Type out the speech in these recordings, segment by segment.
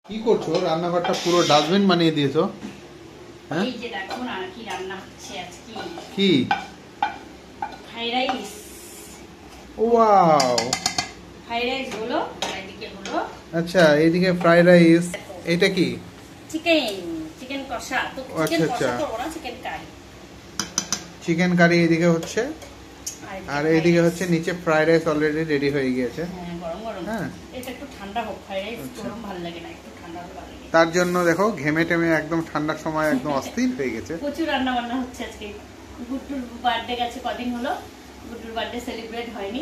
কি করছো? রান্নাঘরটা পুরো ডাস্টবিন বানিয়ে দিয়েছো। হ্যাঁ, এই যে দেখো না কি রান্না হচ্ছে আজকে। কি? Fried rice. Wow, fried rice হলো, আর এদিকে হলো আচ্ছা এইদিকে ফ্রাইড রাইস। এটা কি? চিকেন। চিকেন কষা। তো চিকেন আচ্ছা কষা আচ্ছা, করবো না, চিকেন কারি। চিকেন কারি এইদিকে হচ্ছে, আর এইদিকে হচ্ছে নিচে ফ্রাইড রাইস অলরেডি রেডি হয়ে গিয়েছে। হ্যাঁ, গরম গরম। হ্যাঁ, এটা একটু ঠান্ডা হোক, ফ্রাইড রাইস আচ্ছা। গরম ভালো লাগে না, একটু ঠান্ডা হলে ভালো লাগে। তার জন্য দেখো ঘেমে টেমে একদম ঠান্ডার সময় একদম অস্থির হয়ে গেছে। প্রচুর রান্না বান্না হচ্ছে আজকে। গুড্ডুর বার্থডে গেছে কদিন হলো, গুড্ডুর বার্থডে সেলিব্রেট হয়নি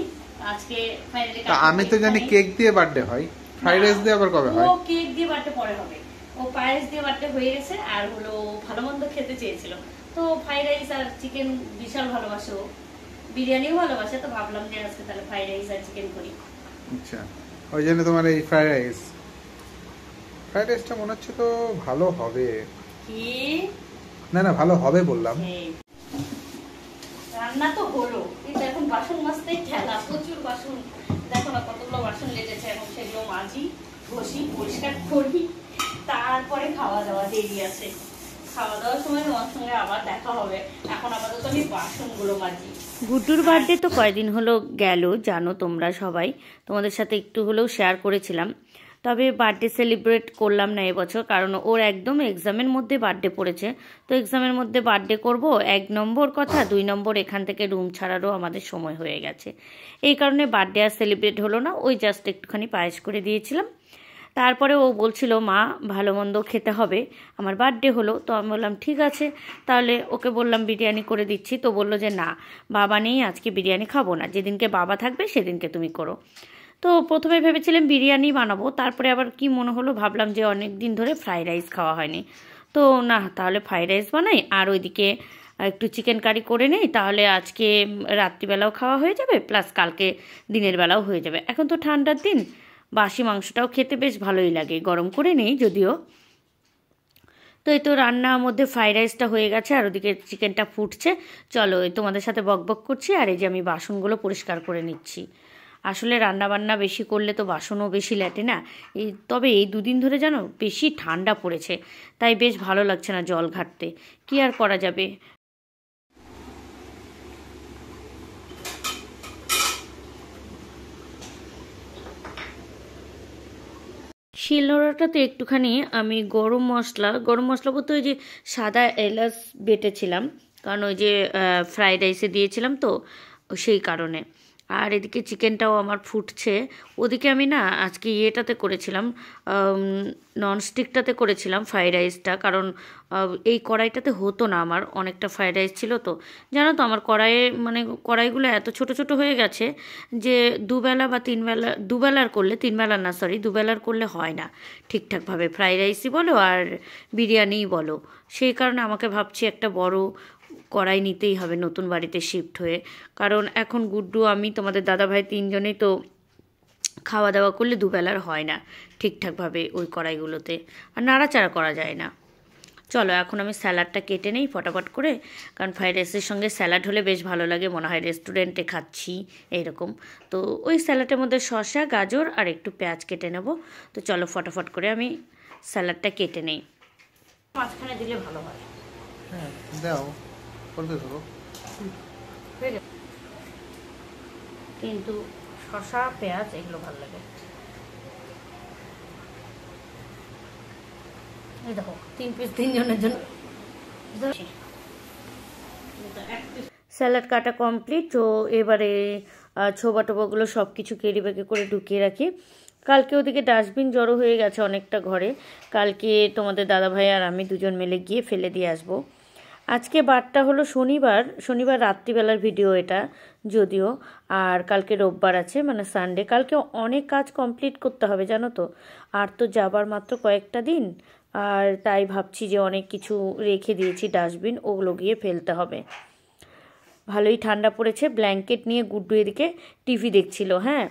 আজকে। ফাইনালি তা আমি তো জানি কেক দিয়ে বার্থডে হয়, ফ্রাইড রাইস দিয়ে আবার কবে হয়? ও কেক দিয়ে বার্থডে পরে হবে। ও পায়েস দিয়ে বার্থডে হয়ে গেছে, আর হলো ভালো মন্দ খেতে চেয়েছিল, তো ফ্রাইড রাইস আর চিকেন বিশাল ভালোবাসে ও, বিরিয়ানিও ভালোবাসে, তো ভাবলাম যে আজকে তাহলে ফ্রাইড রাইস আর চিকেন করি। আচ্ছা, ওই জন্য তোমার এই ফ্রাইড রাইস। ফ্রাইড রাইসটা মনে হচ্ছে তো ভালো হবে। কি? না না, ভালো হবে বললাম। রান্না তো হলো, কিন্তু এখন বাসন মাজতেই খেলা, প্রচুর বাসন। দেখো না কতগুলো বাসন লেগেছে, এখন সেগুলো মাজি, ঘষি, পরিষ্কার করি, তারপরে খাওয়া দাওয়া দেরি আছে। খাওয়া দাওয়ার সময় তোমার সঙ্গে আবার দেখা হবে। এখন আপাতত আমি বাসনগুলো মাজি। গুড্ডুর বার্থডে তো কয়দিন হলো গেল, জানো তোমরা সবাই, তোমাদের সাথে একটু হলেও শেয়ার করেছিলাম। তবে বার্থডে সেলিব্রেট করলাম না এবছর, কারণ ওর একদম এক্সামের মধ্যে বার্থডে পড়েছে। তো এক্সামের মধ্যে বার্থডে করব, 1 নম্বর কথা, 2 নম্বর এখান থেকে রুম ছাড়ারও আমাদের সময় হয়ে গেছে। এই কারণে বার্থডে আর সেলিব্রেট হলো না, ওই জাস্ট একটুখানি পায়েস করে দিয়েছিলাম। তারপরে ও বলছিল মা ভালো মন্দ খেতে হবে, আমার বার্থডে হলো। তো আমি বললাম ঠিক আছে, তাহলে ওকে বললাম বিরিয়ানি করে দিচ্ছি। তো বললো যে না, বাবা নেই, আজকে বিরিয়ানি খাবো না, যেদিনকে বাবা থাকবে সেদিনকে তুমি করো। তো প্রথমে ভেবেছিলাম বিরিয়ানি বানাবো, তারপরে আবার কি মনে হলো, ভাবলাম যে অনেক দিন ধরে ফ্রাইড রাইস খাওয়া হয়নি, তো না তাহলে ফ্রাইড রাইস বানাই, আর ওইদিকে একটু চিকেন কারি করে নেই, তাহলে আজকে রাত্রিবেলাও খাওয়া হয়ে যাবে, প্লাস কালকে দিনের বেলাও হয়ে যাবে। এখন তো ঠান্ডার দিন, বাসি মাংসটাও খেতে বেশ ভালোই লাগে, গরম করে নেই যদিও। তো এই তো রান্নার মধ্যে ফ্রাইড রাইসটা হয়ে গেছে, আর ওদিকে চিকেনটা ফুটছে। চলো এই তোমাদের সাথে বকবক করছি, আর এই যে আমি বাসনগুলো পরিষ্কার করে নিচ্ছি। আসলে রান্না বান্না বেশি করলে তো বাসনও বেশি লেটে না। তবে এই দুদিন ধরে জানো বেশি ঠান্ডা পড়েছে, তাই বেশ ভালো লাগছে না জল ঘাটতে, কি আর করা যাবে। শিলনোড়াটাতে একটুখানি আমি গরম মশলা বলতে ওই যে সাদা এলাচ বেটেছিলাম, কারণ ওই যে ফ্রাইড রাইসে দিয়েছিলাম তো, সেই কারণে। আর এদিকে চিকেনটাও আমার ফুটছে। ওদিকে আমি না আজকে ইয়েটাতে করেছিলাম, ননস্টিকটাতে করেছিলাম ফ্রাইড রাইসটা, কারণ এই কড়াইটাতে হতো না, আমার অনেকটা ফ্রাইড রাইস ছিল তো। জানো তো আমার কড়াইয়ে মানে কড়াইগুলো এত ছোট ছোট হয়ে গেছে যে দুবেলা বা তিনবেলা, দুবেলার করলে, তিনবেলা না সরি, দুবেলার করলে হয় না ঠিকঠাকভাবে, ফ্রাইড রাইসই বলো আর বিরিয়ানিই বলো। সেই কারণে আমাকে ভাবছি একটা বড় কড়াই নিতেই হবে নতুন বাড়িতে শিফট হয়ে, কারণ এখন গুড্ডু, আমি, তোমাদের দাদাভাই, তিনজনেই তো খাওয়া দাওয়া করলে দুবেলার হয় না ঠিকঠাকভাবে ওই কড়াইগুলোতে, আর নাড়াচাড়া করা যায় না। চলো এখন আমি স্যালাডটা কেটে নেই ফটাফট করে, কারণ ফ্রাইড রাইসের সঙ্গে স্যালাড হলে বেশ ভালো লাগে, মনে হয় রেস্টুরেন্টে খাচ্ছি এইরকম। তো ওই স্যালাডের মধ্যে শসা, গাজর আর একটু পেঁয়াজ কেটে নেব। তো চলো ফটাফট করে আমি স্যালাডটা কেটে নেই। মাঝখানে দিলে ভালো হয়। হ্যাঁ দাও, করতে থাকো। কিন্তু শসা, পেঁয়াজ এগুলো ভালো লাগে। এই দেখো 3 পিস, 3 জনের জন্য। স্যালাড কাটা কমপ্লিট। তো এবারে ছোবা টোবাগুলো সব কিছু ক্যারি ব্যাগে করে ঢুকিয়ে রাখি। কালকে ওদিকে ডাস্টবিন জড়ো হয়ে গেছে অনেকটা ঘরে, কালকে তোমাদের দাদাভাই আর আমি দুজন মিলে গিয়ে ফেলে দিয়ে আসবো। আজকে বারটা হলো শনিবার, শনিবার রাত্রিবেলার ভিডিও এটা যদিও, আর কালকে রোববার আছে মানে সানডে। কালকে অনেক কাজ কমপ্লিট করতে হবে জানো তো, আর তো যাবার মাত্র কয়েকটা দিন, আর তাই ভাবছি যে অনেক কিছু রেখে দিয়েছি ডাস্টবিন, ওগুলো গিয়ে ফেলতে হবে। ভালোই ঠান্ডা পড়েছে, ব্ল্যাঙ্কেট নিয়ে গুড্ডু এদিকে টিভি দেখছিল। হ্যাঁ,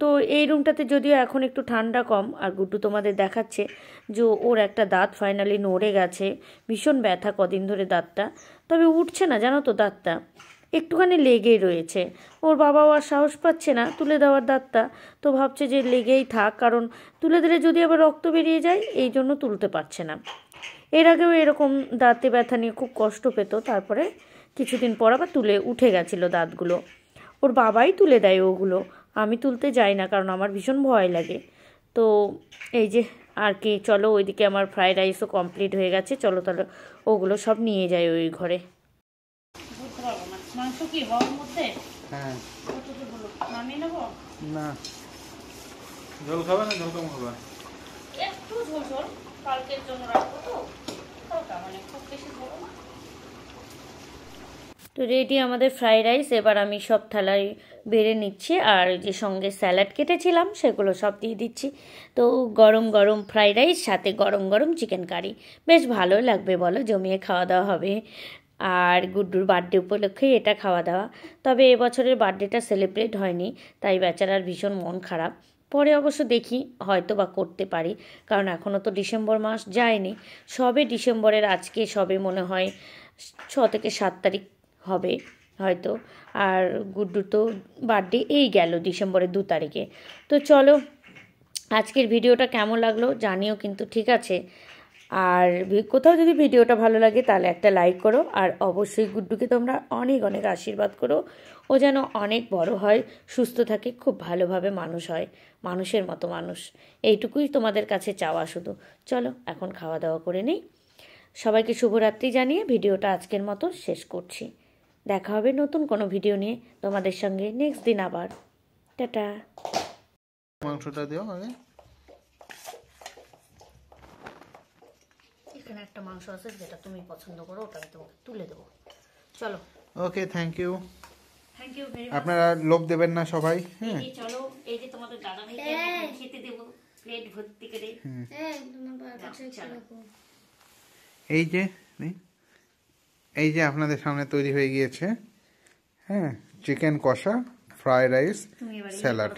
তো এই রুমটাতে যদিও এখন একটু ঠান্ডা কম, আর গুড্ডু তোমাদের দেখাচ্ছে যে ওর একটা দাঁত ফাইনালি নড়ে গেছে, ভীষণ ব্যথা কদিন ধরে দাঁতটা, তবে উঠছে না জানো তো দাঁতটা। একটুখানি লেগেই রয়েছে। ওর বাবাও আর সাহস পাচ্ছে না তুলে দেওয়ার দাঁতটা, তো ভাবছে যে লেগেই থাক, কারণ তুলে দিলে যদি আবার রক্ত বেরিয়ে যায় এই জন্য তুলতে পারছে না। এর আগেও এরকম দাঁতে ব্যথা নিয়ে খুব কষ্ট পেত, তারপরে কিছুদিন পর আবার তুলে উঠে গেছিলো দাঁতগুলো। ওর বাবাই তুলে দেয় ওগুলো, আমি তুলতে যাই না কারণ আমার ভীষণ ভয় লাগে। তো এই যে আর কি, চলো ওইদিকে আমার ফ্রাইড রাইসও কমপ্লিট হয়ে গেছে, চলো তাহলে ওগুলো সব নিয়ে যাই ওই ঘরে। মাংস কি হওয়ার মধ্যে? হ্যাঁ নামিয়ে নেবো না, ঝোল খাবে না ঝোল কম খাবে? একটু ঝোল ঝোল কালকের জন্য রাখবো, তো হালকা, মানে খুব বেশি ঝোল না। তো রেডি আমাদের ফ্রাইড রাইস, এবার আমি সব থালায় বেড়ে নিচ্ছি, আর যে সঙ্গে স্যালাড কেটেছিলাম সেগুলো সব দিয়ে দিচ্ছি। তো গরম গরম ফ্রাইড রাইস সাথে গরম গরম চিকেন কারি, বেশ ভালো লাগবে বলো, জমিয়ে খাওয়া দাওয়া হবে। আর গুড্ডুর বার্থডে উপলক্ষে এটা খাওয়া দাওয়া। তবে এবছরের বার্থডেটা সেলিব্রেট হয়নি, তাই বেচারার ভীষণ মন খারাপ। পরে অবশ্য দেখি হয়তো বা করতে পারি, কারণ এখনও তো ডিসেম্বর মাস যায়নি, সবে ডিসেম্বরের আজকে সবে মনে হয় 6 থেকে 7 তারিখ হবে হয়তো। আর গুড্ডুর তো বার্থডে এই গেল ডিসেম্বরের 2 তারিখে। তো চলো আজকের ভিডিওটা কেমন লাগলো জানিও কিন্তু, ঠিক আছে? আর কোথাও যদি ভিডিওটা ভালো লাগে তাহলে একটা লাইক করো, আর অবশ্যই গুড্ডুকে তোমরা অনেক অনেক আশীর্বাদ করো, ও যেন অনেক বড় হয়, সুস্থ থাকে, খুব ভালোভাবে মানুষ হয়, মানুষের মতো মানুষ। এইটুকুই তোমাদের কাছে চাওয়া শুধু। চলো এখন খাওয়া দাওয়া করে নিই। সবাইকে শুভরাত্রি জানিয়ে ভিডিওটা আজকের মতো শেষ করছি। দেখা হবে নতুন কোনো ভিডিও নিয়ে তোমাদের সঙ্গে নেক্সট দিন আবার। টাটা। মাংসটা দিও আগে। এখানে একটা মাংস আছে যেটা তুমি পছন্দ করো, ওটা আমি তোমাকে তুলে দেবো। চলো। Okay, thank you. Thank you very much. আপনারা লোভ দেবেন না সবাই। হ্যাঁ চলো, এই যে তোমাদের দাদা ভাইকে খেতে দেবো প্লেট ভর্তি করে। এই যে এই যে আপনাদের সামনে তৈরি হয়ে গিয়েছে, হ্যাঁ, চিকেন কষা, ফ্রাইড রাইস, তুমি এবার স্যালাড।